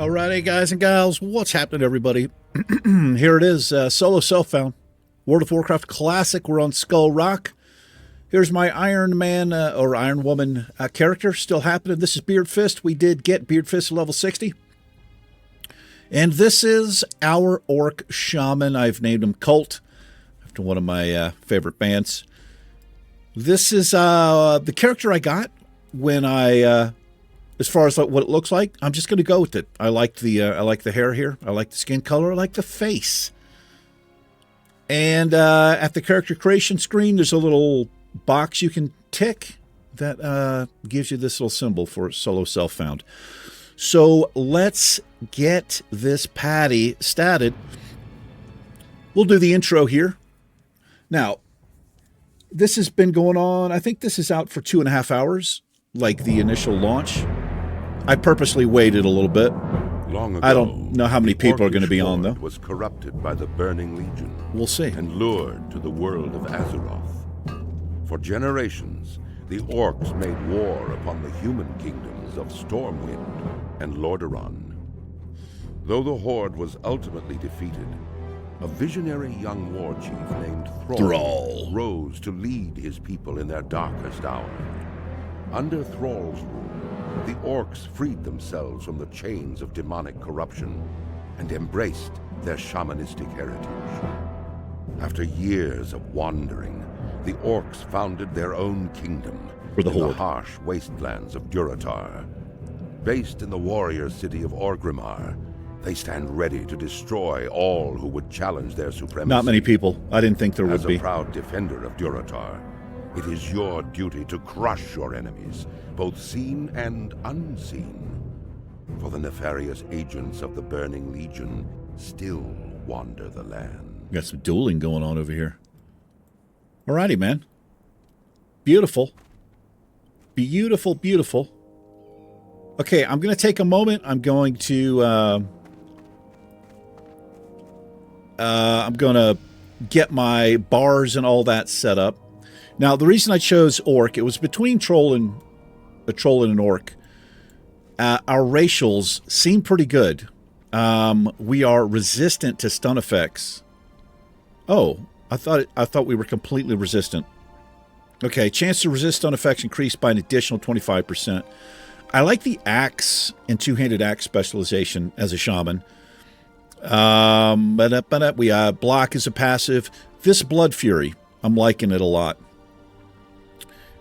Alrighty, guys and gals, what's happening, everybody? Here it is, solo self-found. World of Warcraft Classic, we're on Skullrock. Here's my Iron Man, or Iron Woman character, still happening. This is Beard Fist. We did get Beard Fist level 60. And this is our Orc Shaman. I've named him Cult, after one of my favorite bands. This is the character I got when I... as far as what it looks like, I'm just going to go with it. I like the hair here. I like the skin color. I like the face. And at the character creation screen, there's a little box you can tick that gives you this little symbol for solo self-found. So let's get this patty statted. We'll do the intro here. Now, this has been going on. I think this is out for 2.5 hours, like the initial launch. I purposely waited a little bit. Long ago, I don't know how many people are going to be on, though. Was corrupted by the Burning Legion. We'll see. And lured to the world of Azeroth. For generations, the orcs made war upon the human kingdoms of Stormwind and Lordaeron. Though the Horde was ultimately defeated, a visionary young war chief named Thrall rose to lead his people in their darkest hour. Under Thrall's rule, the orcs freed themselves from the chains of demonic corruption and embraced their shamanistic heritage. After years of wandering, the orcs founded their own kingdom in the harsh wastelands of Durotar. Based in the warrior city of Orgrimmar, they stand ready to destroy all who would challenge their supremacy. Not many people. I didn't think there would be. As a proud defender of Durotar, it is your duty to crush your enemies, both seen and unseen. For the nefarious agents of the Burning Legion still wander the land. Got some dueling going on over here. Alrighty, man. Beautiful. Beautiful, beautiful. Okay, I'm going to take a moment. I'm going to get my bars and all that set up. Now, the reason I chose Orc, it was between Troll and an Orc. Our racials seem pretty good. We are resistant to stun effects. Oh, I thought we were completely resistant. Okay, chance to resist stun effects increased by an additional 25%. I like the axe and two-handed axe specialization as a shaman. We block as a passive. This Blood Fury, I'm liking it a lot.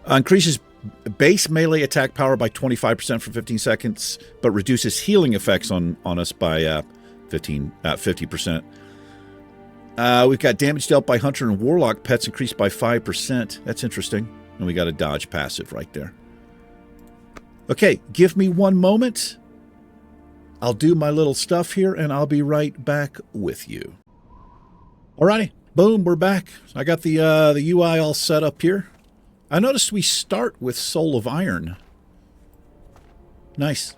Increases base melee attack power by 25% for 15 seconds, but reduces healing effects on us by 50%. We've got damage dealt by Hunter and Warlock pets increased by 5%. That's interesting. And we got a dodge passive right there. Okay, give me one moment. I'll do my little stuff here, and I'll be right back with you. Alrighty, boom, we're back. I got the UI all set up here. I noticed we start with Soul of Iron. Nice.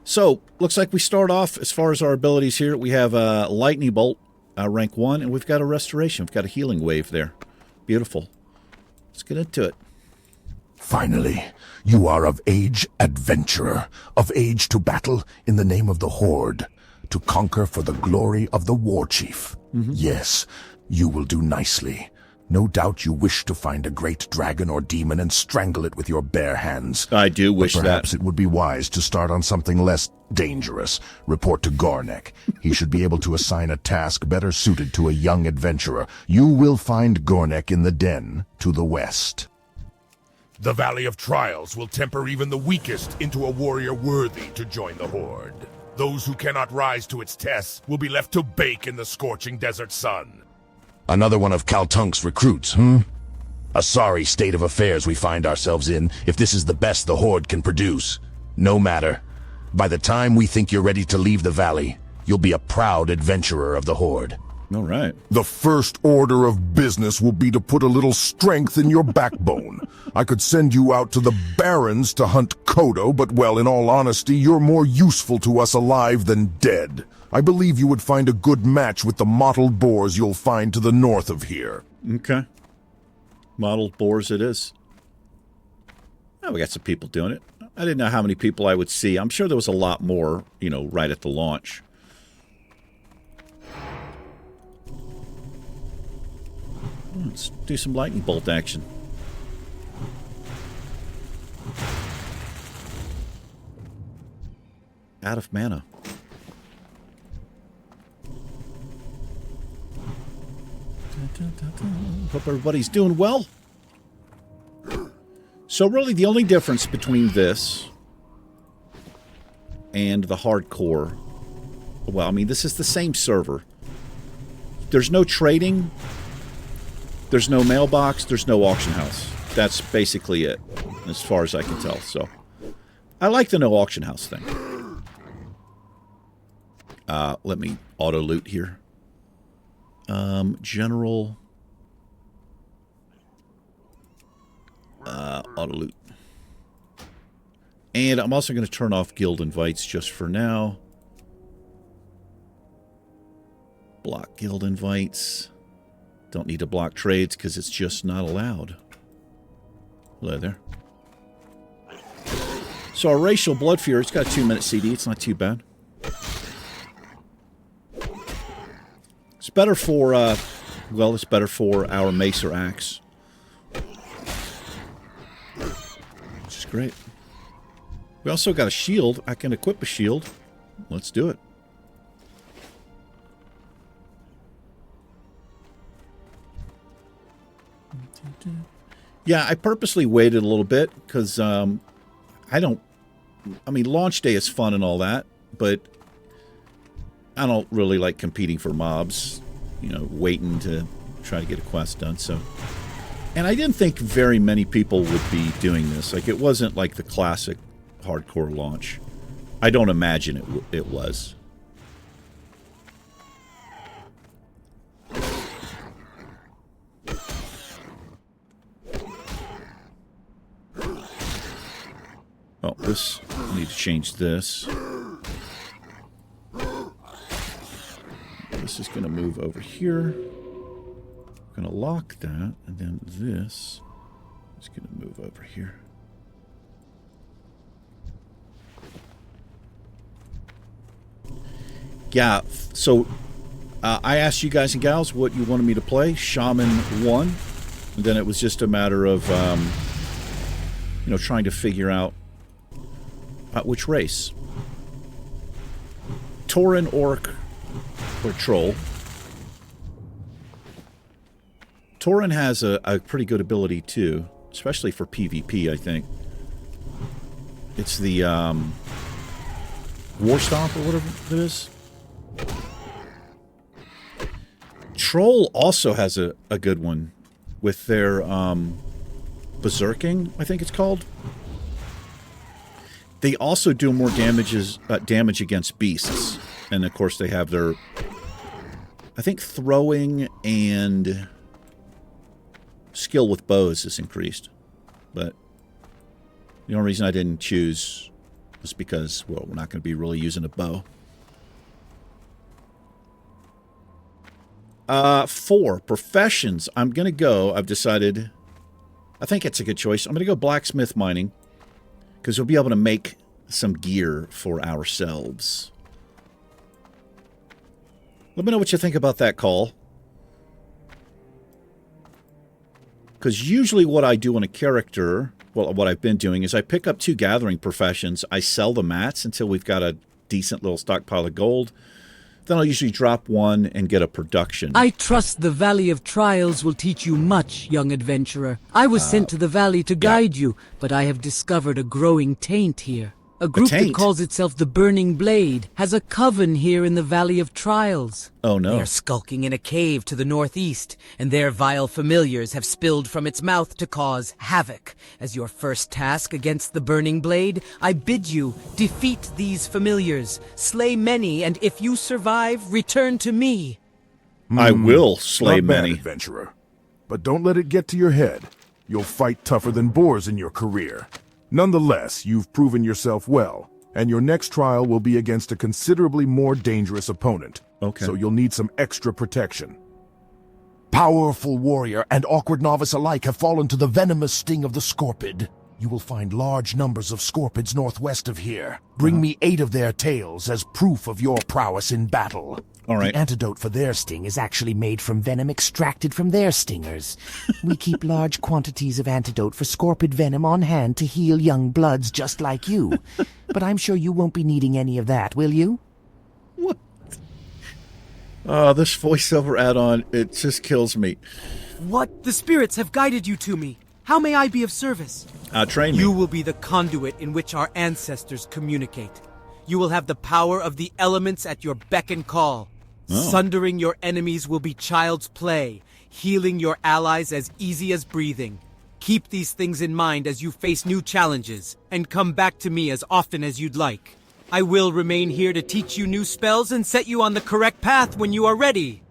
So, looks like we start off, as far as our abilities here, we have a Lightning Bolt, rank 1, and we've got a Restoration. We've got a Healing Wave there. Beautiful. Let's get into it. Finally, you are of age, adventurer, of age to battle in the name of the Horde, to conquer for the glory of the War Chief. Yes, you will do nicely. No doubt you wish to find a great dragon or demon and strangle it with your bare hands. I do wish that. Perhaps it would be wise to start on something less dangerous. Report to Gornek. He should be able to assign a task better suited to a young adventurer. You will find Gornek in the den to the west. The Valley of Trials will temper even the weakest into a warrior worthy to join the Horde. Those who cannot rise to its tests will be left to bake in the scorching desert sun. Another one of Kaltunk's recruits, A sorry state of affairs we find ourselves in if this is the best the Horde can produce. No matter. By the time we think you're ready to leave the valley, you'll be a proud adventurer of the Horde. All right. The first order of business will be to put a little strength in your backbone. I could send you out to the Barrens to hunt Kodo, but well, in all honesty, you're more useful to us alive than dead. I believe you would find a good match with the mottled boars you'll find to the north of here. Okay. Mottled boars it is. Oh, we got some people doing it. I didn't know how many people I would see. I'm sure there was a lot more, right at the launch. Let's do some lightning bolt action. Out of mana. Hope everybody's doing well. So really the only difference between this and the hardcore, well, I mean, this is the same server. There's no trading, there's no mailbox, there's no auction house. That's basically it, as far as I can tell. So I like the no auction house thing. Let me auto loot here. General auto loot. And I'm also going to turn off guild invites just for now. Block guild invites. Don't need to block trades because it's just not allowed. Hello there. So our racial blood fear, it's got a 2-minute CD. It's not too bad. It's better for, well, it's better for our mace or axe. Which is great. We also got a shield. I can equip a shield. Let's do it. Yeah, I purposely waited a little bit because I mean, launch day is fun and all that, but I don't really like competing for mobs, waiting to try to get a quest done. So, and I didn't think very many people would be doing this. Like, it wasn't like the classic hardcore launch. I don't imagine it was. Oh, this, I need to change this. This is going to move over here. I'm going to lock that, and then this is going to move over here. Yeah, so I asked you guys and gals what you wanted me to play. Shaman 1. And then it was just a matter of, trying to figure out which race. Tauren, Orc, or Troll. Tauren has a pretty good ability too, especially for PvP, I think. It's the War Stomp or whatever it is. Troll also has a good one with their Berserking, I think it's called. They also do more damage against beasts. And of course they have their, I think, throwing and skill with bows is increased. But the only reason I didn't choose was because, well, we're not going to be really using a bow. 4 professions. I'm going to go, I've decided, I think it's a good choice. I'm going to go blacksmith mining because we'll be able to make some gear for ourselves. Let me know what you think about that call. Because usually what I do on a character, well, what I've been doing is I pick up 2 gathering professions. I sell the mats until we've got a decent little stockpile of gold. Then I'll usually drop 1 and get a production. I trust the Valley of Trials will teach you much, young adventurer. I was sent to the valley to guide you, but I have discovered a growing taint here. A group that calls itself the Burning Blade has a coven here in the Valley of Trials. Oh no. They are skulking in a cave to the northeast, and their vile familiars have spilled from its mouth to cause havoc. As your first task against the Burning Blade, I bid you defeat these familiars, slay many, and if you survive, return to me. I will slay Not bad, many. adventurer. But don't let it get to your head. You'll fight tougher than boars in your career. Nonetheless, you've proven yourself well, and your next trial will be against a considerably more dangerous opponent. Okay. So you'll need some extra protection. Powerful warrior and awkward novice alike have fallen to the venomous sting of the scorpid. You will find large numbers of scorpids northwest of here. Bring me 8 of their tails as proof of your prowess in battle. All right. The antidote for their sting is actually made from venom extracted from their stingers. We keep large quantities of antidote for scorpid venom on hand to heal young bloods just like you. But I'm sure you won't be needing any of that, will you? What? This voiceover add-on, it just kills me. What? The spirits have guided you to me. How may I be of service? Train me. You will be the conduit in which our ancestors communicate. You will have the power of the elements at your beck and call. Sundering your enemies will be child's play, healing your allies as easy as breathing. Keep these things in mind as you face new challenges, and come back to me as often as you'd like. I will remain here to teach you new spells and set you on the correct path when you are ready.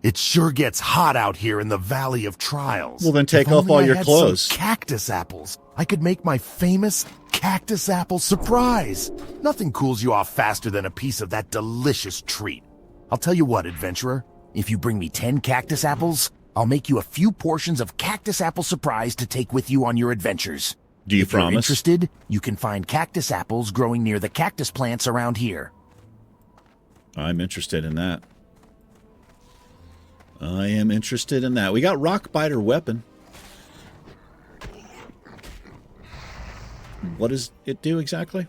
It sure gets hot out here in the Valley of Trials. Well, then take If off only all I your had clothes. some cactus apples. I could make my famous cactus apple surprise. Nothing cools you off faster than a piece of that delicious treat. I'll tell you what, adventurer. If you bring me 10 cactus apples, I'll make you a few portions of cactus apple surprise to take with you on your adventures. Do you If you're promise? interested, you can find cactus apples growing near the cactus plants around here. I'm interested in that. I am interested in that. We got Rock Biter weapon. What does it do exactly?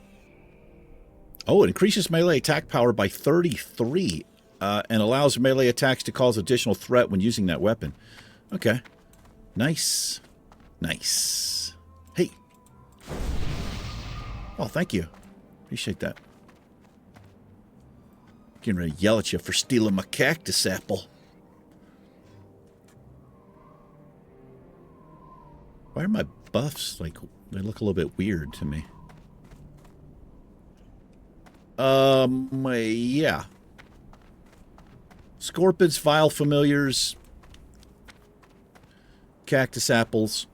Oh, it increases melee attack power by 33 and allows melee attacks to cause additional threat when using that weapon. Okay. Nice. Nice. Hey. Oh, thank you. Appreciate that. Getting ready to yell at you for stealing my cactus apple. Why are my buffs, like, they look a little bit weird to me? Yeah. Scorpids, vile familiars, cactus apples,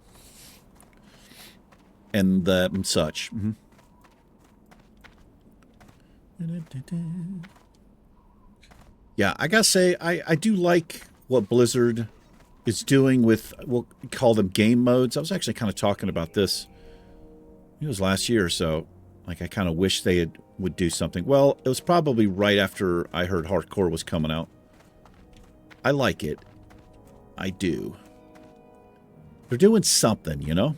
and such. Mm-hmm. Yeah, I gotta say, I do like what Blizzard is doing with, we'll call them game modes. I was actually kind of talking about this, it was last year or so. Like, I kind of wish they would do something. Well, it was probably right after I heard Hardcore was coming out. I like it. I do. They're doing something, you know?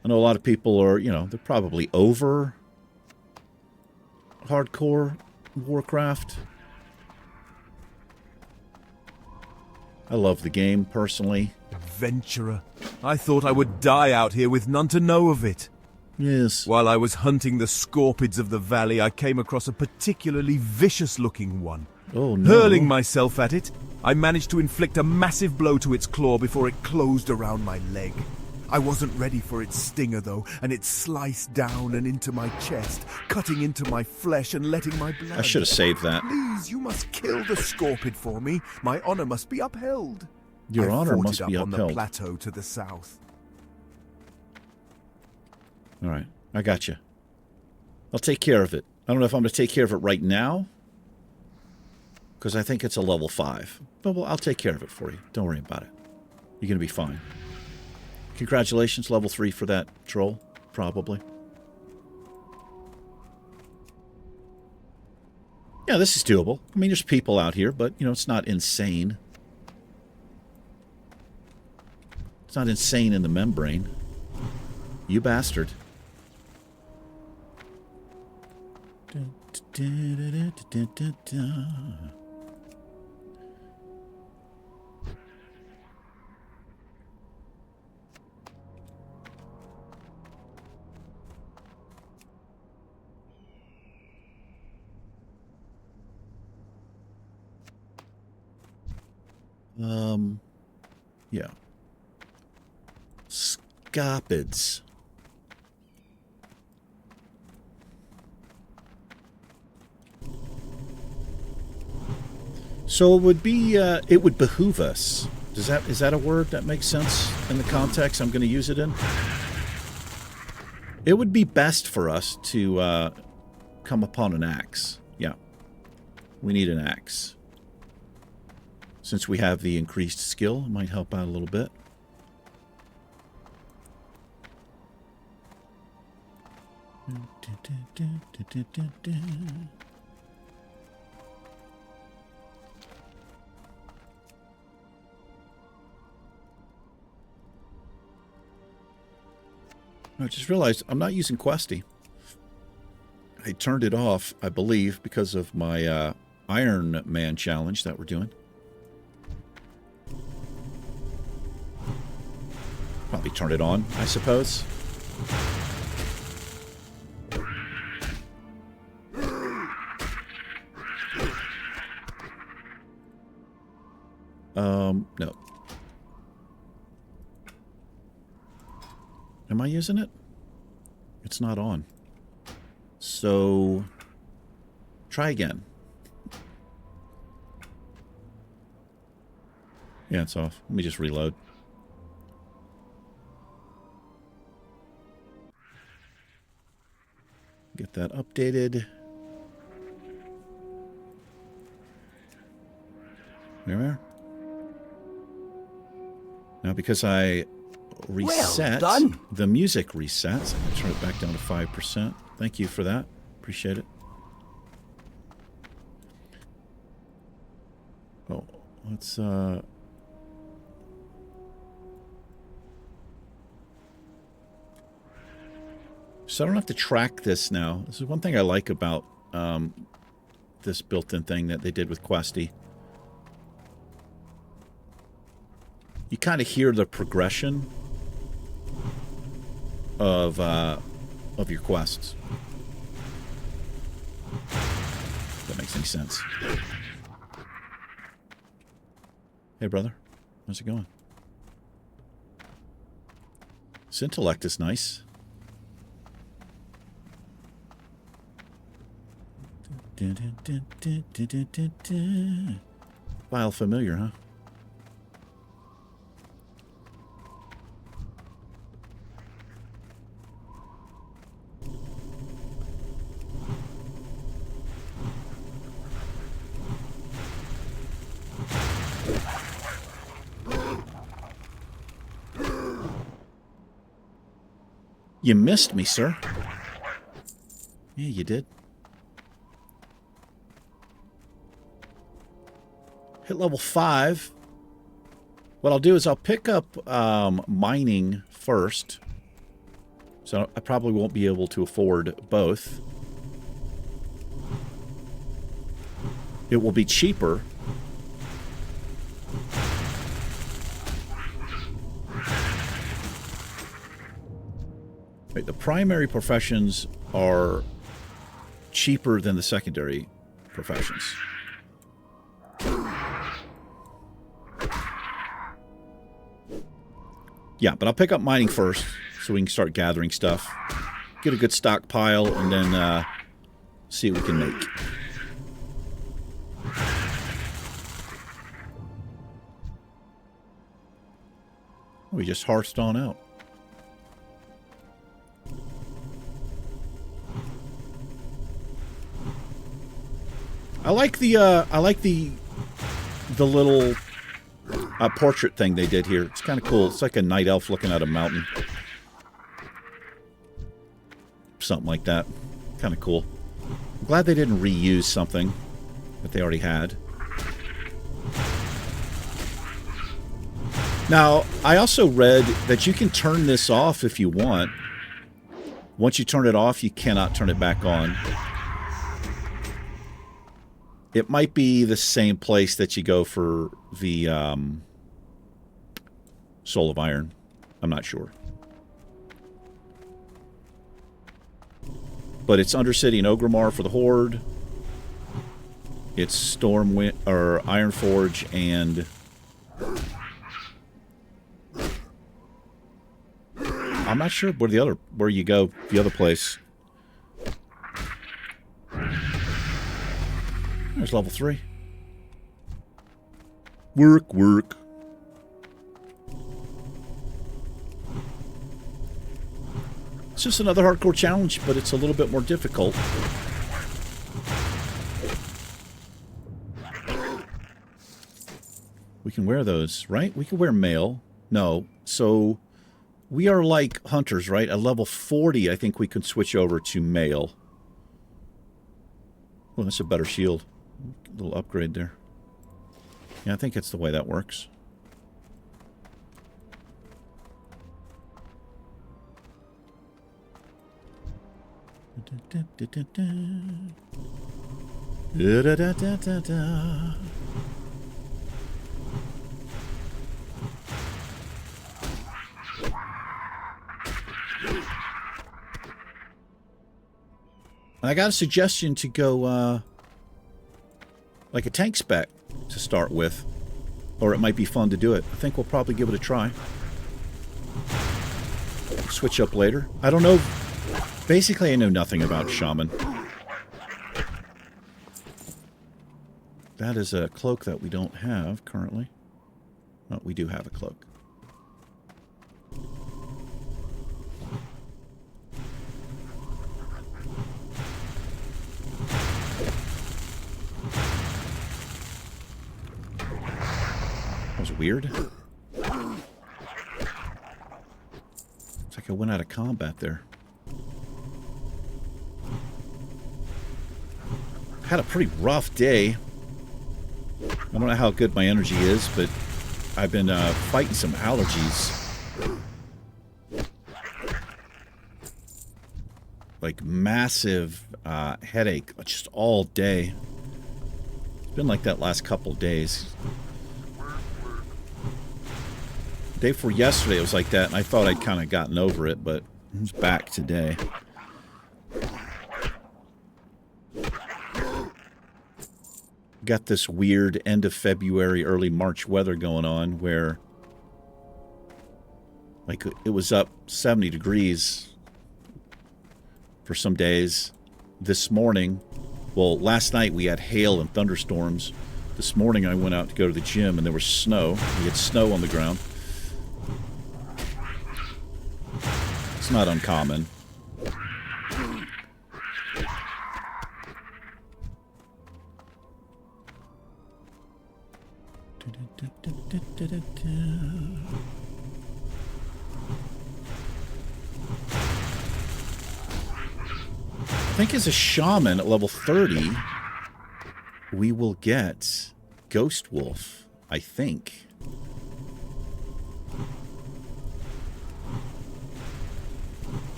I know a lot of people are, you know, they're probably over Hardcore Warcraft. I love the game, personally. Adventurer. I thought I would die out here with none to know of it. Yes. While I was hunting the scorpids of the valley, I came across a particularly vicious-looking one. Oh, no. Hurling myself at it, I managed to inflict a massive blow to its claw before it closed around my leg. I wasn't ready for its stinger, though, and it sliced down and into my chest, cutting into my flesh and letting my blood... I should have saved that. Please, you must kill the scorpid for me. My honor must be upheld. Your I honor fought must it be up on upheld. the plateau to the south. All right, I got you. I'll take care of it. I don't know if I'm going to take care of it right now, because I think it's a level 5. But I'll take care of it for you. Don't worry about it. You're going to be fine. Congratulations, level 3 for that troll, probably. Yeah, this is doable. I mean, there's people out here, but, you know, it's not insane. It's not insane in the membrane. You bastard. Yeah. Scorpids. So it would be, it would behoove us. Is that a word that makes sense in the context I'm going to use it in? It would be best for us to come upon an axe. Yeah. We need an axe. Since we have the increased skill, it might help out a little bit. I just realized I'm not using Questie. I turned it off, I believe, because of my Iron Man challenge that we're doing. Probably turn it on, I suppose. No. Am I using it? It's not on. So, try again. Yeah, it's off. Let me just reload. Get that updated. There we are. Now, because I reset, the music resets. I'm going to turn it back down to 5%. Thank you for that. Appreciate it. Oh, let's, So I don't have to track this now. This is one thing I like about this built-in thing that they did with Questie. You kind of hear the progression of your quests. If that makes any sense. Hey, brother. How's it going? This intellect is nice. File familiar, huh? You missed me, sir. Yeah, you did. Hit level 5. What I'll do is I'll pick up mining first. So I probably won't be able to afford both. It will be cheaper. Right, the primary professions are cheaper than the secondary professions. Yeah, but I'll pick up mining first so we can start gathering stuff. Get a good stockpile and then see what we can make. We just harsed on out. I like the little portrait thing they did here. It's kind of cool. It's like a night elf looking at a mountain. Something like that. Kind of cool. I'm glad they didn't reuse something that they already had. Now, I also read that you can turn this off if you want. Once you turn it off, you cannot turn it back on. It might be the same place that you go for the Soul of Iron. I'm not sure. But it's Undercity and Ogrimmar for the Horde. It's Stormwind or Ironforge and I'm not sure where you go the other place. There's level 3. Work. It's just another hardcore challenge, but it's a little bit more difficult. can wear those, right? We can wear mail. No. So we are like hunters, right? At level 40, I think we can switch over to mail. Oh, that's a better shield. A little upgrade there. Yeah, I think that's the way that works. I got a suggestion to go like a tank spec to start with, or it might be fun to do it. I think we'll probably give it a try. Switch up later. I don't know. Basically, I know nothing about Shaman. That is a cloak that we don't have currently. Oh, we do have a cloak. That was weird. It's like I went out of combat there. Had a pretty rough day. I don't know how good my energy is, but I've been fighting some allergies. Like massive headache just all day. It's been like that last couple days. The day before yesterday it was like that, and I thought I'd kind of gotten over it, but it's back today. Got this weird end of February, early March weather going on where like it was up 70 degrees for some days. This morning, well, last night we had hail and thunderstorms. This morning I went out to go to the gym and there was snow. We had snow on the ground. It's not uncommon. I think as a shaman at level 30, we will get Ghost Wolf, I think.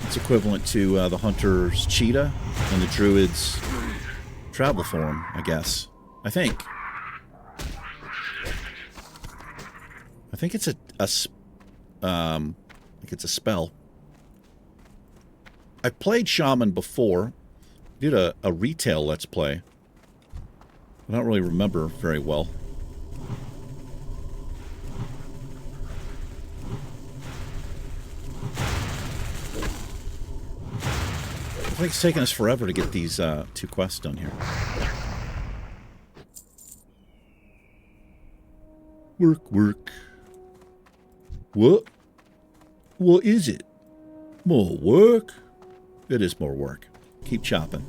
It's equivalent to the Hunter's Cheetah and the Druid's Travel Form, I guess. I think it's a spell. I've played Shaman before. Did a retail Let's Play. I don't really remember very well. I think it's taken us forever to get these 2 quests done here. Work. What? What is it? More work? It is more work. Keep chopping.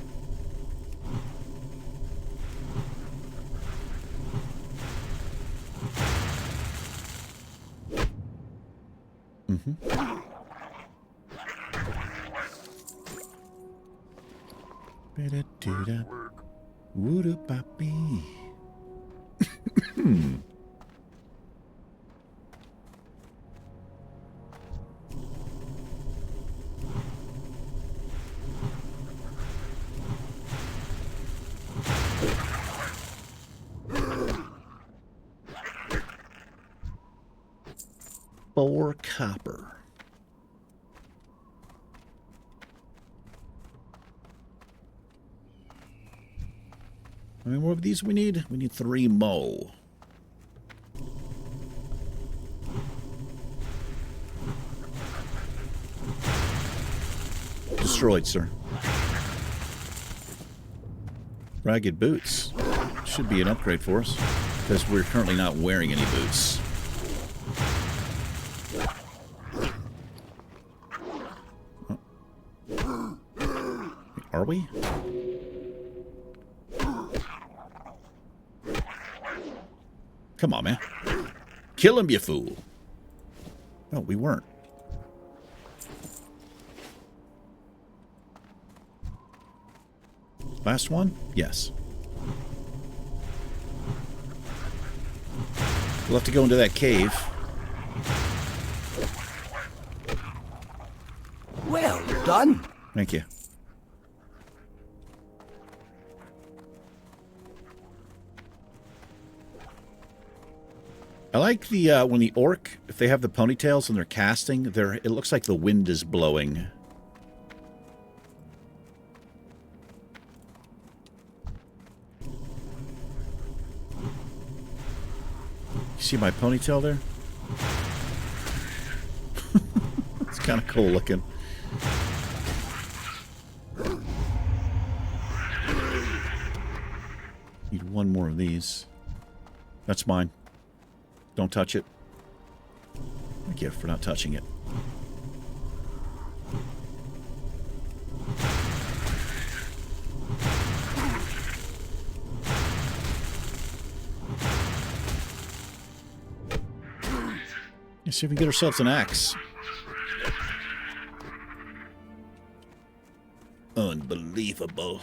Ba-da-doo-da. Woo-da-ba-bee. Four copper. How many more of these we need? We need 3 more. Destroyed, sir. Ragged boots. Should be an upgrade for us, because we're currently not wearing any boots. Are we? Come on, man. Kill him, you fool. No, we weren't. Last one? Yes. We'll have to go into that cave. Well done. Thank you. I like the when the orc, if they have the ponytails and they're casting, it looks like the wind is blowing. You see my ponytail there? It's kind of cool looking. Need one more of these. That's mine. Don't touch it. Thank you for not touching it. Let's see if we can get ourselves an axe. Unbelievable.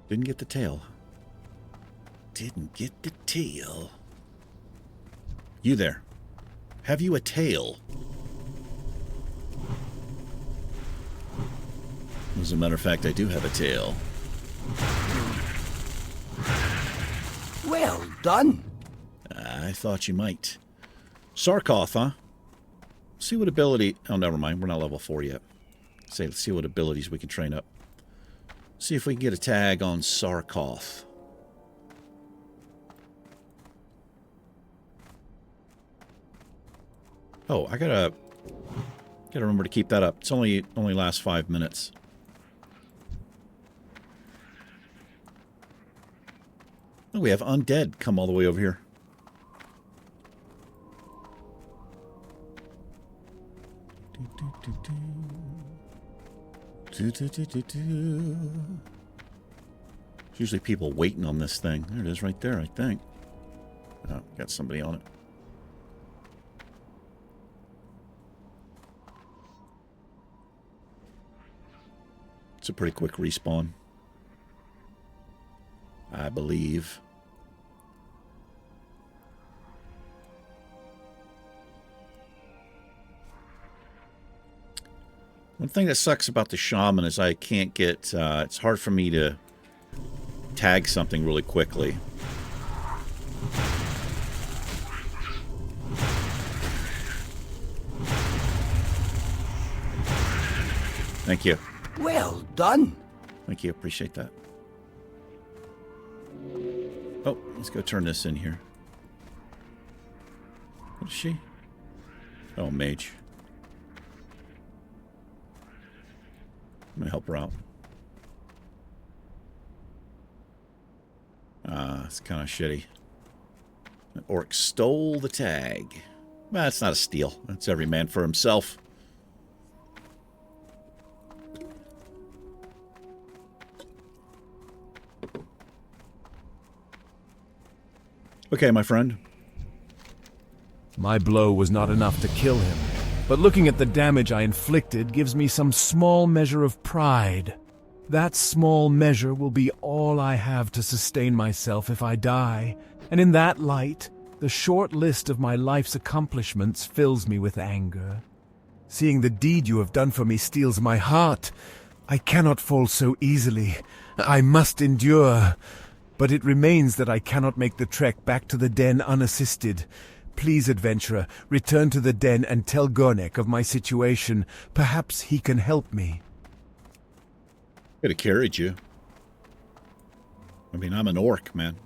Didn't get the tail. Didn't get the tail. You there. Have you a tail? As a matter of fact, I do have a tail. Well done. I thought you might. Sarkoth, huh? See what ability... Oh, never mind. We're not level 4 yet. Let's see what abilities we can train up. See if we can get a tag on Sarkoth. Oh, I gotta remember to keep that up. It's only lasts 5 minutes. Oh, we have undead come all the way over here. There's usually people waiting on this thing. There it is right there, I think. Oh, got somebody on it. It's a pretty quick respawn, I believe. One thing that sucks about the shaman is I can't get, it's hard for me to tag something really quickly. Thank you. Well done. Thank you, appreciate that. Oh, let's go turn this in here. What is she? Oh, mage. I'm gonna help her out. It's kind of shitty. The orc stole the tag. Well, that's not a steal. That's every man for himself. Okay, my friend. My blow was not enough to kill him, but looking at the damage I inflicted gives me some small measure of pride. That small measure will be all I have to sustain myself if I die, and in that light, the short list of my life's accomplishments fills me with anger. Seeing the deed you have done for me steals my heart. I cannot fall so easily. I must endure. But it remains that I cannot make the trek back to the den unassisted. Please, adventurer, return to the den and tell Gornek of my situation. Perhaps he can help me. Could have carried you. I mean, I'm an orc, man.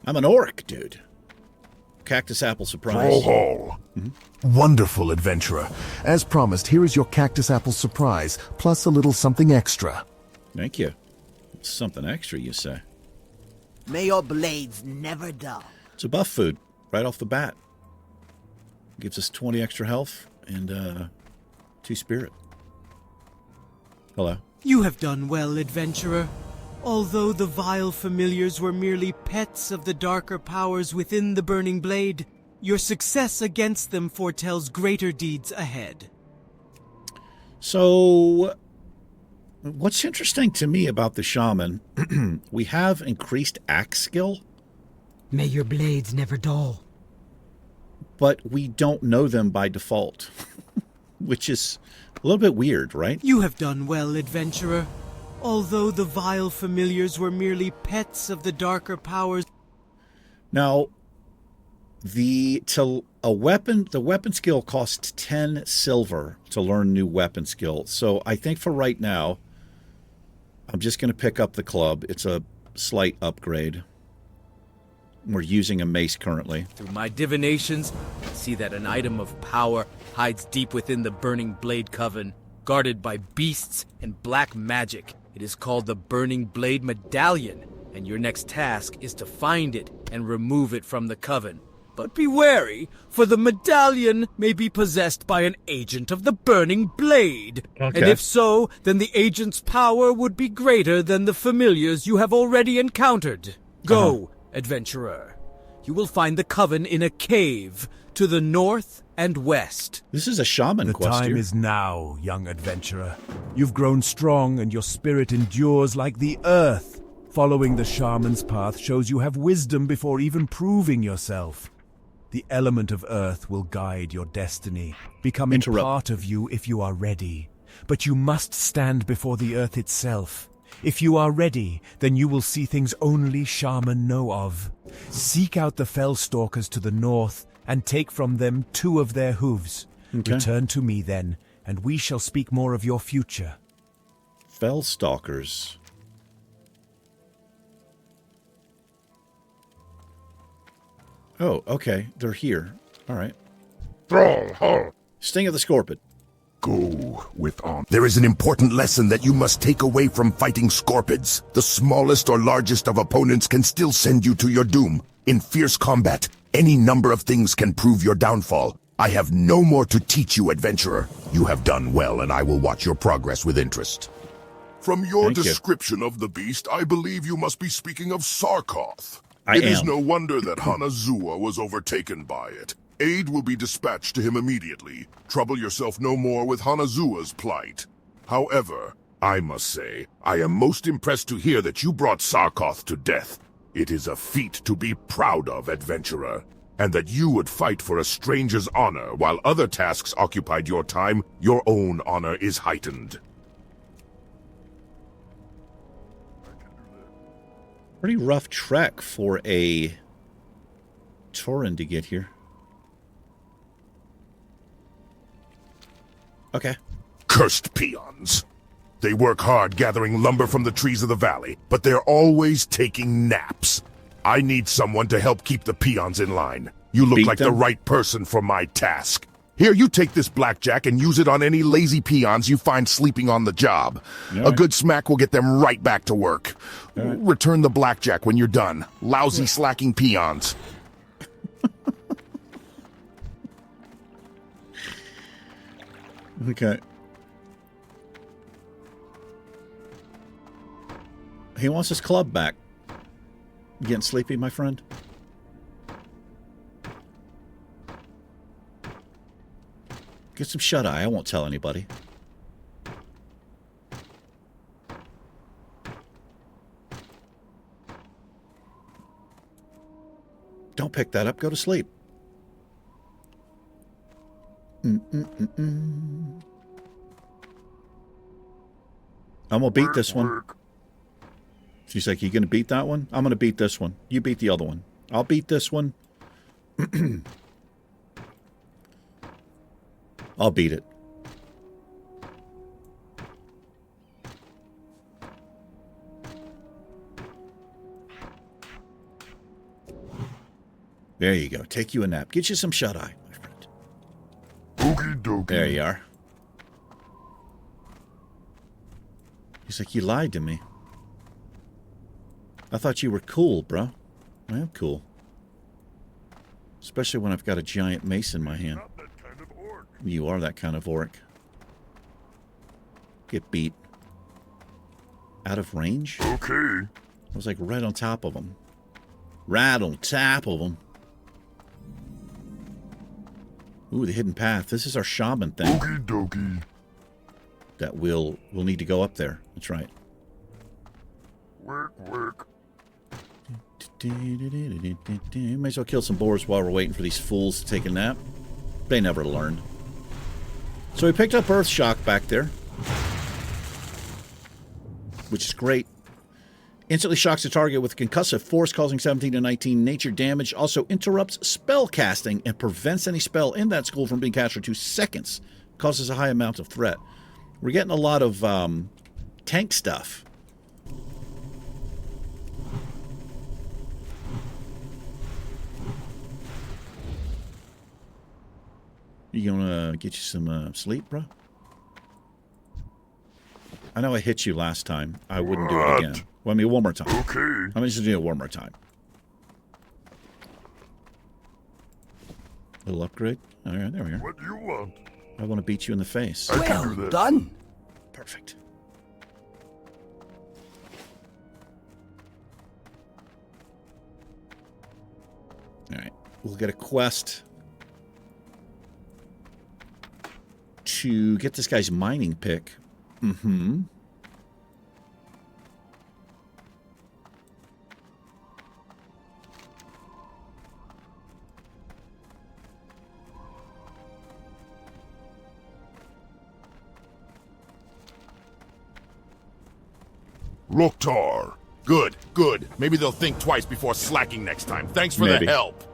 I'm an orc, dude. cactus apple surprise. Oh, Wonderful, adventurer. As promised, here is your cactus apple surprise, plus a little something extra. Thank you. Something extra, you say? May your blades never dull. It's a buff food right off the bat. Gives us 20 extra health and 2 spirit. Hello. You have done well, adventurer. Although the vile familiars were merely pets of the darker powers within the Burning Blade, your success against them foretells greater deeds ahead. So, what's interesting to me about the shaman, we have increased axe skill, May your blades never dull. but we don't know them by default, which is a little bit weird, right? You have done well, adventurer. Although the vile familiars were merely pets of the darker powers. Now, the weapon skill costs 10 silver to learn new weapon skill. So I think for right now, I'm just going to pick up the club. It's a slight upgrade. We're using a mace currently. Through my divinations, I see that an item of power hides deep within the Burning Blade Coven, guarded by beasts and black magic. It is called the Burning Blade Medallion, and your next task is to find it and remove it from the Coven. But be wary, for the medallion may be possessed by an agent of the Burning Blade. Okay. And if so, then the agent's power would be greater than the familiars you have already encountered. Go, adventurer. You will find the Coven in a cave to the north and west. This is a shaman The quest time here. is now, young adventurer. You've grown strong and your spirit endures like the earth. Following the shaman's path shows you have wisdom before even proving yourself. The element of earth will guide your destiny, becoming Interrupt. part of you if you are ready. But you must stand before the earth itself. If you are ready, then you will see things only shaman know of. Seek out the fell stalkers to the north and take from them 2 of their hooves. Okay. Return to me then, and we shall speak more of your future. Fell stalkers. Oh, okay. They're here. All right. Thrall, Hull. Sting of the Scorpid. Go with on. There is an important lesson that you must take away from fighting scorpids. The smallest or largest of opponents can still send you to your doom. In fierce combat, any number of things can prove your downfall. I have no more to teach you, adventurer. You have done well, and I will watch your progress with interest. From your Thank you. description of the beast, I believe you must be speaking of Sarkoth. I It is am. no wonder that Hanazua was overtaken by it. Aid will be dispatched to him immediately. Trouble yourself no more with Hanazua's plight. However, I must say, I am most impressed to hear that you brought Sarkoth to death. It is a feat to be proud of, adventurer. And that you would fight for a stranger's honor while other tasks occupied your time, your own honor is heightened. Pretty rough trek for a Tauren to get here. Okay. Cursed peons. They work hard gathering lumber from the trees of the valley, but they're always taking naps. I need someone to help keep the peons in line. You look Beat like the them? right person for my task. Here, you take this blackjack and use it on any lazy peons you find sleeping on the job. All A right. good smack will get them right back to work. Return the blackjack when you're done. Lousy, slacking peons. Okay. He wants his club back. You getting sleepy, my friend? Get some shut-eye. I won't tell anybody. Don't pick that up. Go to sleep. I'm gonna beat this one. She's like, you gonna beat that one? I'm gonna beat this one. You beat the other one. I'll beat this one. I'll beat it. There you go. Take you a nap. Get you some shut-eye, my friend. Okie dokie. There you are. He's like, you lied to me. I thought you were cool, bro. I am cool. Especially when I've got a giant mace in my hand. Not that kind of orc. You are that kind of orc. Get beat. Out of range? Okay. I was like right on top of him. Right on top of him. Ooh, the hidden path. This is our shaman thing. Okie dokie. That we'll need to go up there. That's right. Work, work. Might as well kill some boars while we're waiting for these fools to take a nap. They never learn. So we picked up Earth Shock back there, which is great. Instantly shocks a target with concussive force, causing 17 to 19 nature damage. Also interrupts spell casting and prevents any spell in that school from being cast for 2 seconds. Causes a high amount of threat. We're getting a lot of tank stuff. You gonna get you some sleep, bro? I know I hit you last time. I wouldn't do it again. Well, I mean, one more time. Okay. I'm just gonna do it one more time. Little upgrade. All right, there we are. What do you want? I want to beat you in the face. I can do Well that. done. Perfect. All right, we'll get a quest to get this guy's mining pick. Mm-hmm. Loktar. Good, good. Maybe they'll think twice before slacking next time. Thanks for Maybe. the help.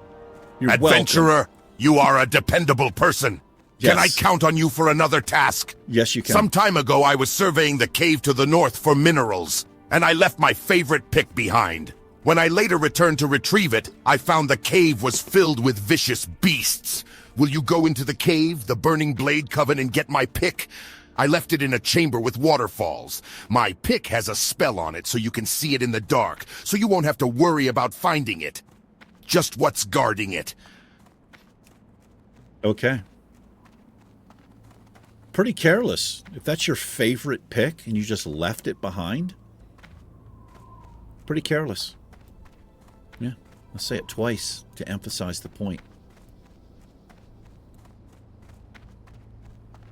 You're Adventurer, welcome. you are a dependable person. Can I Yes. count on you for another task? Yes, you can. Some time ago, I was surveying the cave to the north for minerals, and I left my favorite pick behind. When I later returned to retrieve it, I found the cave was filled with vicious beasts. Will you go into the cave, the Burning Blade Coven, and get my pick? I left it in a chamber with waterfalls. My pick has a spell on it so you can see it in the dark, so you won't have to worry about finding it. Just what's guarding it. Okay. Pretty careless. If that's your favorite pick and you just left it behind, pretty careless. Yeah, I'll say it twice to emphasize the point.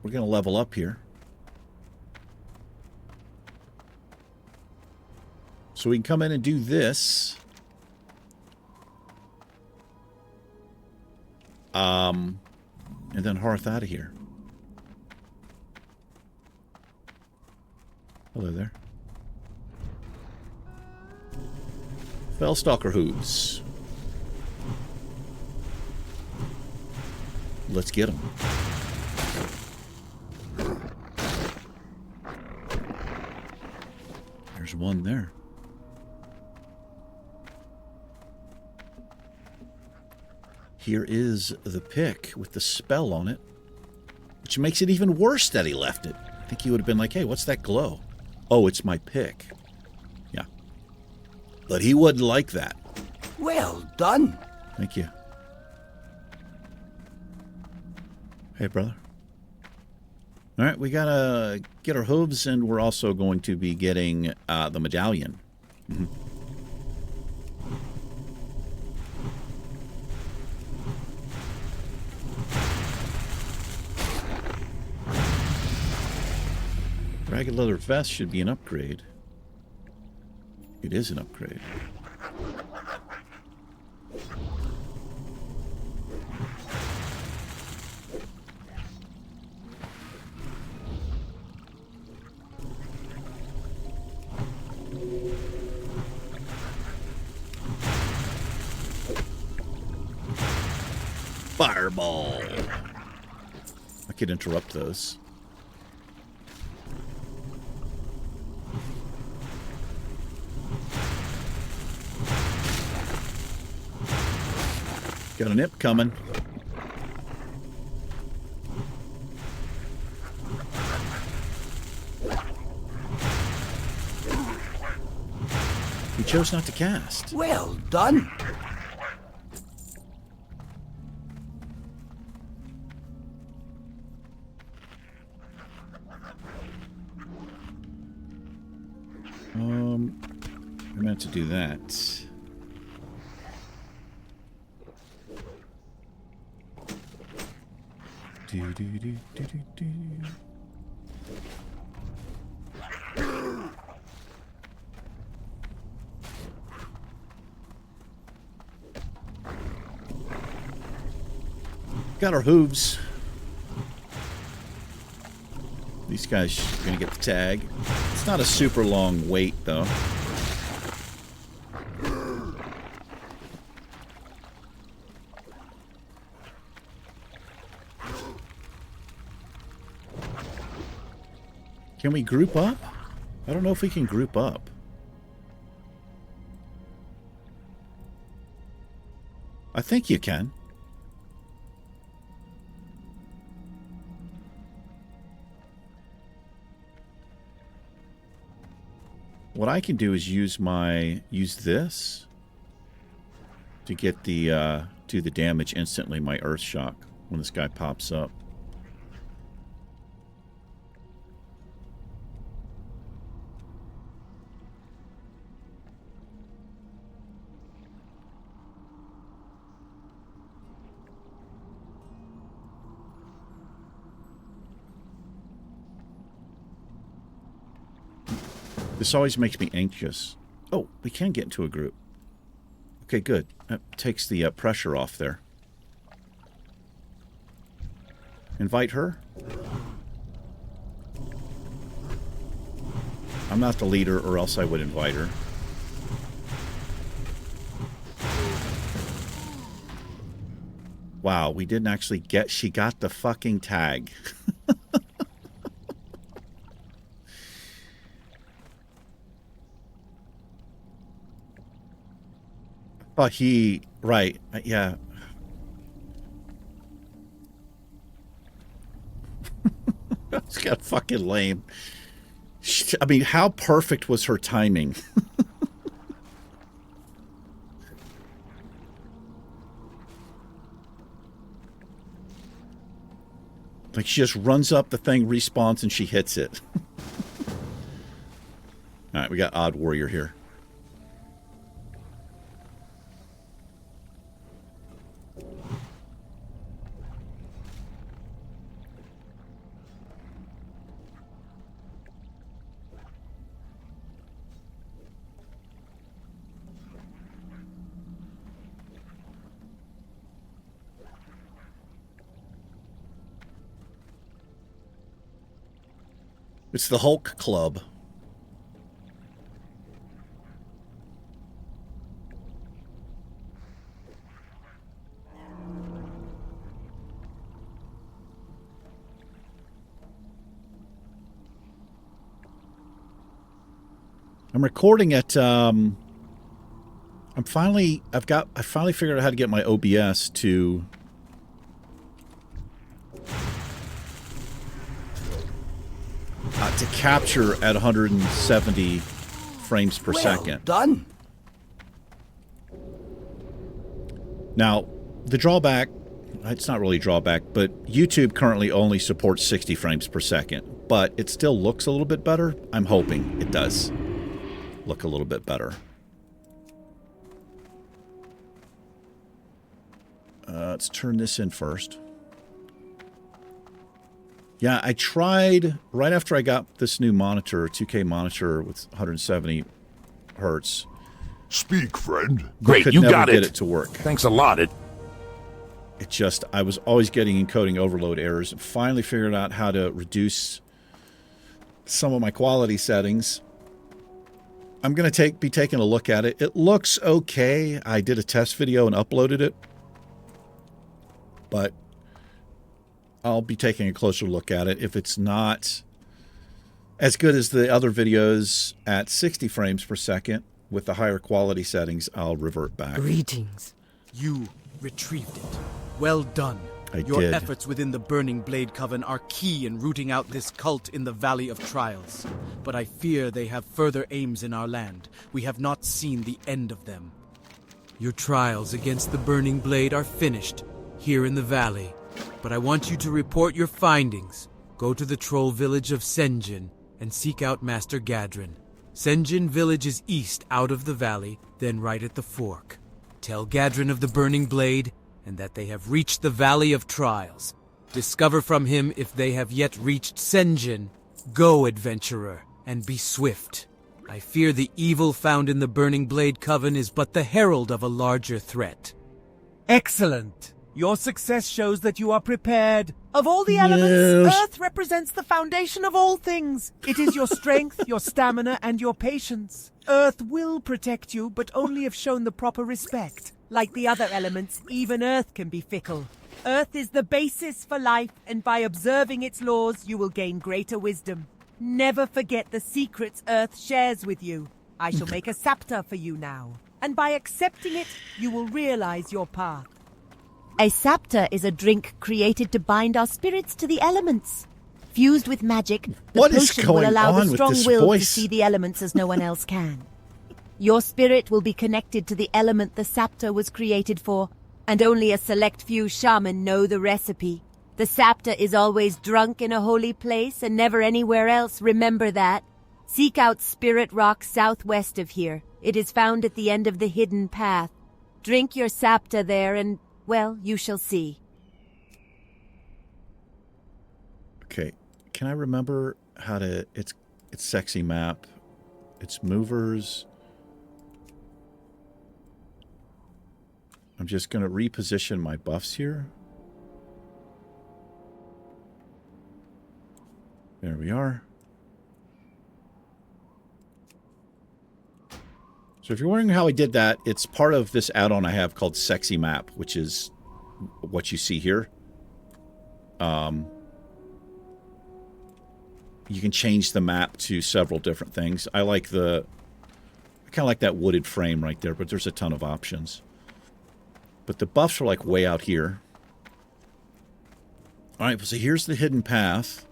We're going to level up here. So we can come in and do this. And then hearth out of here. Hello there. Fellstalker hooves. Let's get them. There's one there. Here is the pick with the spell on it, which makes it even worse that he left it. I think he would have been like, hey, what's that glow? Oh, it's my pick. Yeah. But he wouldn't like that. Well done. Thank you. Hey, brother. All right, we got to get our hooves, and we're also going to be getting the medallion. Mm-hmm. Ragged leather vest should be an upgrade. It is an upgrade. Fireball. I could interrupt those. Got an imp coming. He chose not to cast. Well done. I meant to do that. Got our hooves. These guys are going to get the tag. It's not a super long wait, though. Can we group up? I don't know if we can group up. I think you can. What I can do is use this to get the do the damage instantly, my earth shock, when this guy pops up. This always makes me anxious. Oh, we can get into a group. Okay, good. That takes the pressure off there. Invite her. I'm not the leader, or else I would invite her. Wow, we didn't actually get... She got the fucking tag. Oh, he... Right. Yeah. It's got fucking lame. I mean, how perfect was her timing? Like, she just runs up the thing, respawns, and she hits it. Alright, we got Odd Warrior here. It's the Hulk Club. I'm recording at I finally figured out how to get my OBS to capture at 170 frames per second. Done. Now, the drawback, it's not really a drawback, but YouTube currently only supports 60 frames per second, but it still looks a little bit better. I'm hoping it does look a little bit better. Let's turn this in first. Yeah, I tried right after I got this new monitor, 2K monitor with 170 hertz. Speak, friend. Great, Could you never got get it. it to work. Thanks a lot. It just, I was always getting encoding overload errors, and finally figured out how to reduce some of my quality settings. I'm going to be taking a look at it. It looks okay. I did a test video and uploaded it, but I'll be taking a closer look at it. If it's not as good as the other videos at 60 frames per second with the higher quality settings, I'll revert back. Greetings. You retrieved it. Well done. Your did. efforts within the Burning Blade Coven are key in rooting out this cult in the Valley of Trials. But I fear they have further aims in our land. We have not seen the end of them. Your trials against the Burning Blade are finished here in the valley. But I want you to report your findings. Go to the troll village of Senjin and seek out Master Gadrin. Senjin village is east out of the valley, then right at the fork. Tell Gadrin of the Burning Blade and that they have reached the Valley of Trials. Discover from him if they have yet reached Senjin. Go, adventurer, and be swift. I fear the evil found in the Burning Blade Coven is but the herald of a larger threat. Excellent. Your success shows that you are prepared. Of all the elements, Earth represents the foundation of all things. It is your strength, your stamina, and your patience. Earth will protect you, but only if shown the proper respect. Like the other elements, even Earth can be fickle. Earth is the basis for life, and by observing its laws, you will gain greater wisdom. Never forget the secrets Earth shares with you. I shall make a sapta for you now, and by accepting it, you will realize your path. A sapta is a drink created to bind our spirits to the elements. Fused with magic, the What is potion will going allow on the with strong this will to voice? see the elements as no one else can. Your spirit will be connected to the element the sapta was created for, and only a select few shaman know the recipe. The sapta is always drunk in a holy place and never anywhere else, remember that. Seek out Spirit Rock southwest of here. It is found at the end of the hidden path. Drink your sapta there and, well, you shall see. Okay, can I remember how to... It's SexyMap. It's movers. I'm just going to reposition my buffs here. There we are. So if you're wondering how I did that, it's part of this add-on I have called SexyMap, which is what you see here. You can change the map to several different things. I kind of like that wooded frame right there, but there's a ton of options. But the buffs are like way out here. All right, so here's the hidden path.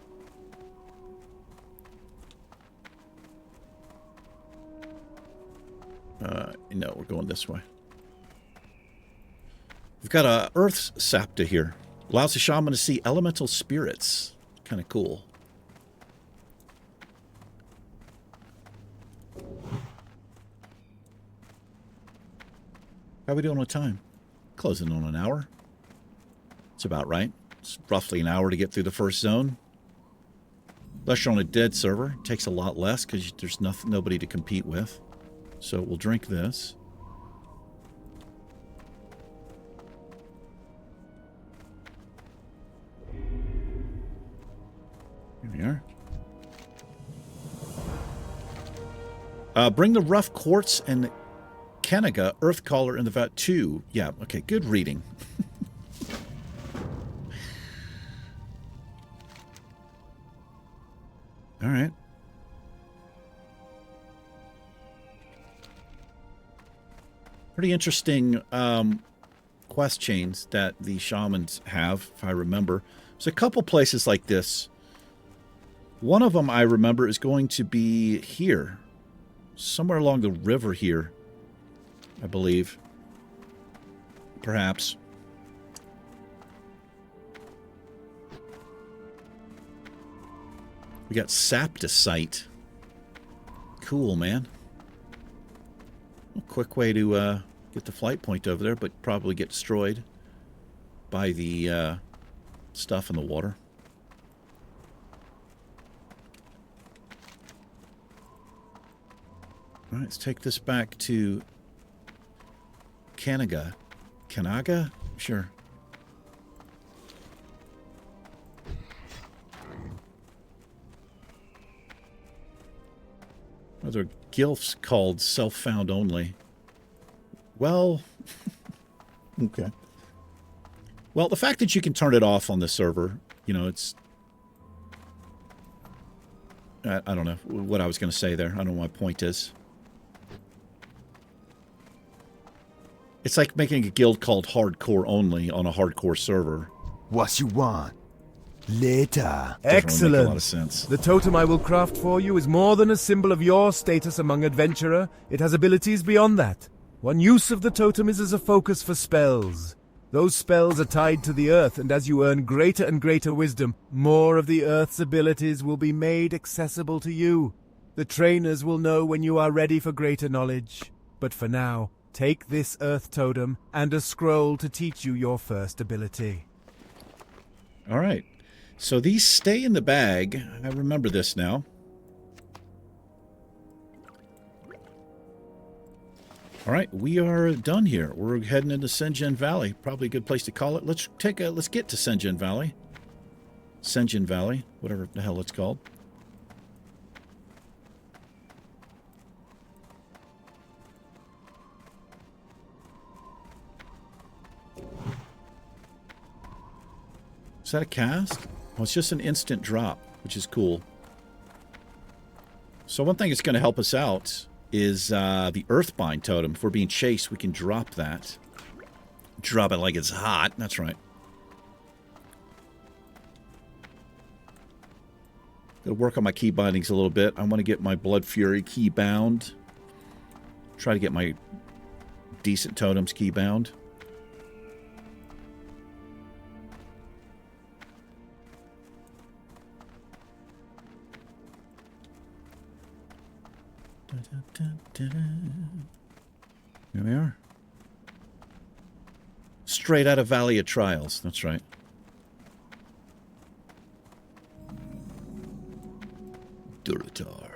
No, we're going this way. We've got a Earth's Sapta here. Allows the shaman to see elemental spirits. Kind of cool. How are we doing with time? Closing on an hour. It's about right. It's roughly an hour to get through the first zone. Unless you're on a dead server. It takes a lot less because there's nobody to compete with. So we'll drink this. Here we are. Bring the rough quartz and Kanaga Earth Caller in the vat 2. Yeah, okay, good reading. All right. Pretty interesting quest chains that the shamans have, if I remember. There's a couple places like this. One of them I remember is going to be here. Somewhere along the river here, I believe. Perhaps. We got Saptacite. Cool, man. A quick way to get the flight point over there, but probably get destroyed by the stuff in the water. All right, let's take this back to Kanaga. Kanaga? Sure. Are there gilfs called self-found only? Well, okay. Well, the fact that you can turn it off on the server, you know, it's... I don't know what I was going to say there. I don't know what my point is. It's like making a guild called Hardcore Only on a hardcore server. What you want? Later. Doesn't really Excellent. make a lot of sense. The totem I will craft for you is more than a symbol of your status among adventurer. It has abilities beyond that. One use of the totem is as a focus for spells. Those spells are tied to the earth, and as you earn greater and greater wisdom, more of the earth's abilities will be made accessible to you. The trainers will know when you are ready for greater knowledge. But for now, take this earth totem and a scroll to teach you your first ability. All right. So these stay in the bag. I remember this now. All right, we are done here. We're heading into Senjin Valley. Probably a good place to call it. Let's get to Senjin Valley. Senjin Valley, whatever the hell it's called. Is that a cast? Well, it's just an instant drop, which is cool. So one thing that's going to help us out is the Earthbind totem. If we're being chased, we can drop that. Drop it like it's hot. That's right. Gotta work on my key bindings a little bit. I want to get my Blood Fury key bound. Try to get my decent totems key bound. Here we are. Straight out of Valley of Trials. That's right. Duratar.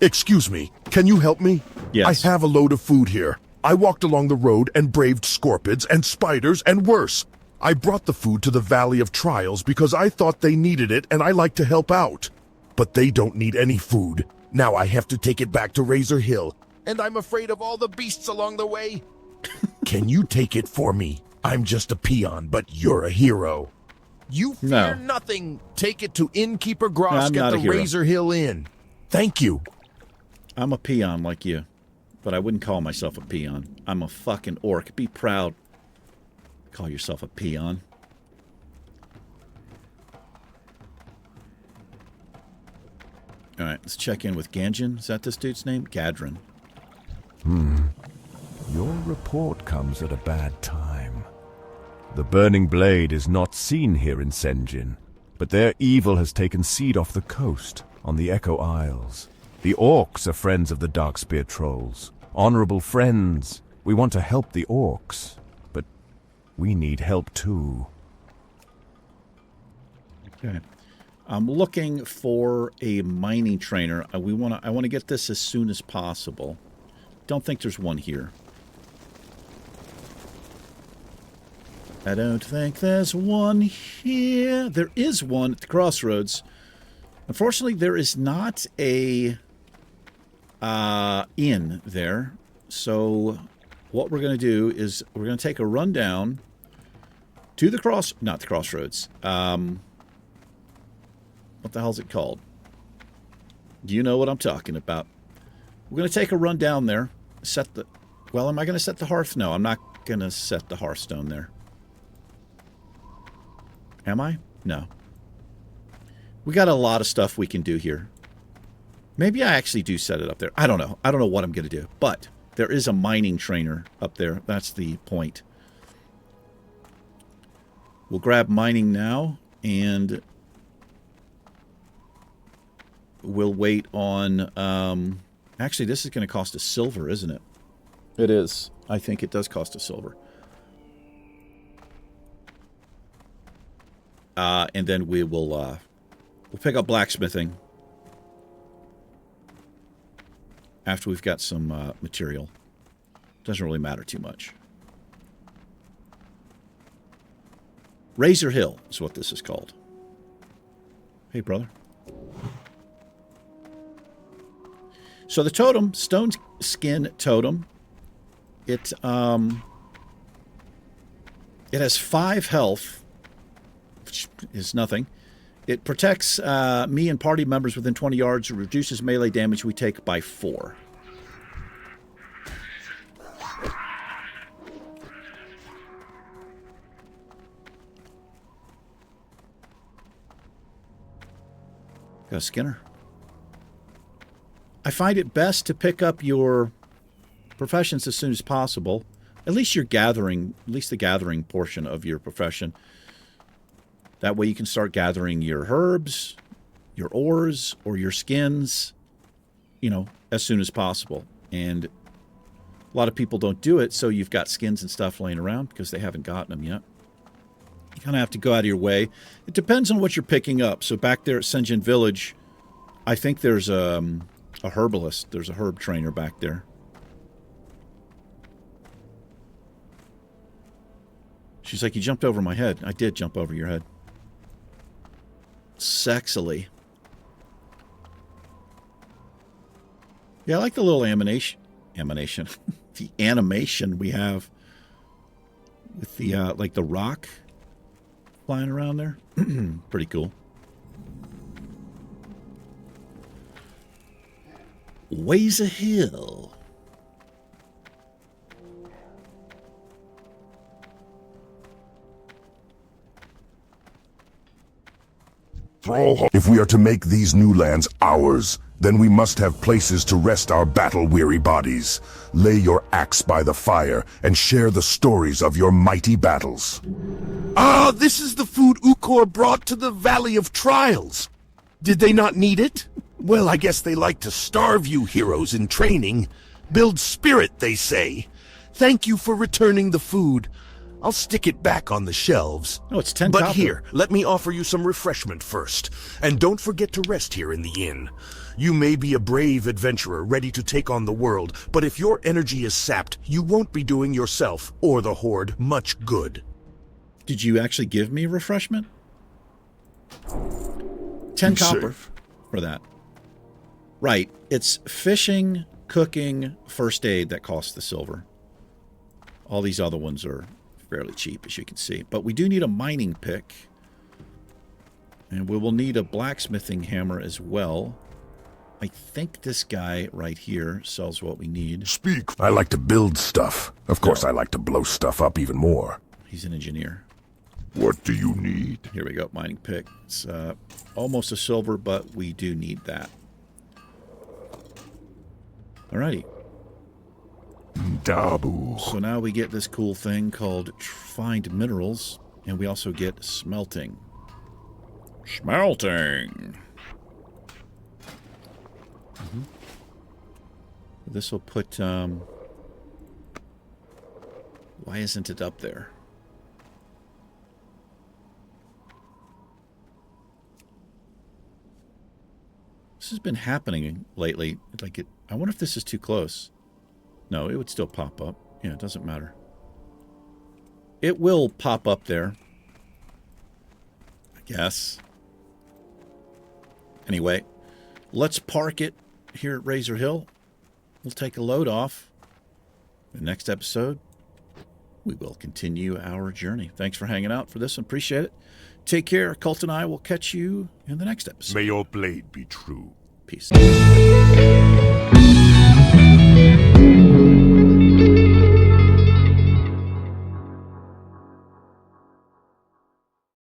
Excuse me, can you help me? Yes. I have a load of food here. I walked along the road and braved scorpids and spiders and worse. I brought the food to the Valley of Trials because I thought they needed it and I like to help out. But they don't need any food. Now I have to take it back to Razer Hill. And I'm afraid of all the beasts along the way. Can you take it for me? I'm just a peon, but you're a hero. You fear nothing. Take it to Innkeeper Grosk at the Razer Hill Inn. Thank you. I'm a peon like you, but I wouldn't call myself a peon. I'm a fucking orc. Be proud. Call yourself a peon. All right, let's check in with Ganjin. Is that this dude's name? Gadrin. Your report comes at a bad time. The Burning Blade is not seen here in Senjin, but their evil has taken seed off the coast, on the Echo Isles. The Orcs are friends of the Darkspear Trolls. Honorable friends. We want to help the Orcs, but we need help too. Okay. I'm looking for a mining trainer. I want to get this as soon as possible. Don't think there's one here. I don't think there's one here. There is one at the crossroads. Unfortunately, there is not a inn there. So what we're going to do is we're going to take a run down to the crossroads. What the hell's it called? Do you know what I'm talking about? We're going to take a run down there. Well, am I going to set the hearth? No, I'm not going to set the hearthstone there. Am I? No. We got a lot of stuff we can do here. Maybe I actually do set it up there. I don't know. I don't know what I'm going to do. But there is a mining trainer up there. That's the point. We'll grab mining now, and we'll wait on... actually, this is going to cost us silver, isn't it? It is. I think it does cost us silver. And then we'll pick up blacksmithing after we've got some material. Doesn't really matter too much. Razer Hill is what this is called. Hey, brother. So the totem, stone skin totem, it has 5 health, which is nothing, It protects me and party members within 20 yards. It reduces melee damage we take by 4. Got a Skinner. I find it best to pick up your professions as soon as possible. At least you're gathering, at least the gathering portion of your profession. That way you can start gathering your herbs, your ores, or your skins, you know, as soon as possible. And a lot of people don't do it, so you've got skins and stuff laying around because they haven't gotten them yet. You kind of have to go out of your way. It depends on what you're picking up. So back there at Senjin Village, I think there's a herbalist. There's a herb trainer back there. She's like, you jumped over my head. I did jump over your head. Sexily. Yeah, I like the little animation. The animation we have with the, like the rock flying around there. Pretty cool. Razer Hill. If we are to make these new lands ours, then we must have places to rest our battle-weary bodies. Lay your axe by the fire and share the stories of your mighty battles. Ah, this is the food Ukor brought to the Valley of Trials. Did they not need it? Well, I guess they like to starve you heroes in training. Build spirit, they say. Thank you for returning the food. I'll stick it back on the shelves. Oh, it's 10 But copper. here, let me offer you some refreshment first. And don't forget to rest here in the inn. You may be a brave adventurer ready to take on the world, but if your energy is sapped, you won't be doing yourself or the Horde much good. Did you actually give me refreshment? 10 copper for that. Right. It's fishing, cooking, first aid that costs the silver. All these other ones are fairly cheap, as you can see. But we do need a mining pick. And we will need a blacksmithing hammer as well. I think this guy right here sells what we need. Speak. I like to build stuff. Of course, I like to blow stuff up even more. He's an engineer. What do you need? Here we go, mining pick. It's almost a silver, but we do need that. Alrighty. Dabu. So now we get this cool thing called Find Minerals, and we also get Smelting. Smelting! This will put, why isn't it up there? This has been happening lately. Like I wonder if this is too close. No, it would still pop up. Yeah, it doesn't matter. It will pop up there, I guess. Anyway, let's park it here at Razer Hill. We'll take a load off. The next episode, we will continue our journey. Thanks for hanging out for this one. Appreciate it. Take care. Cult and I will catch you in the next episode. May your blade be true. Peace.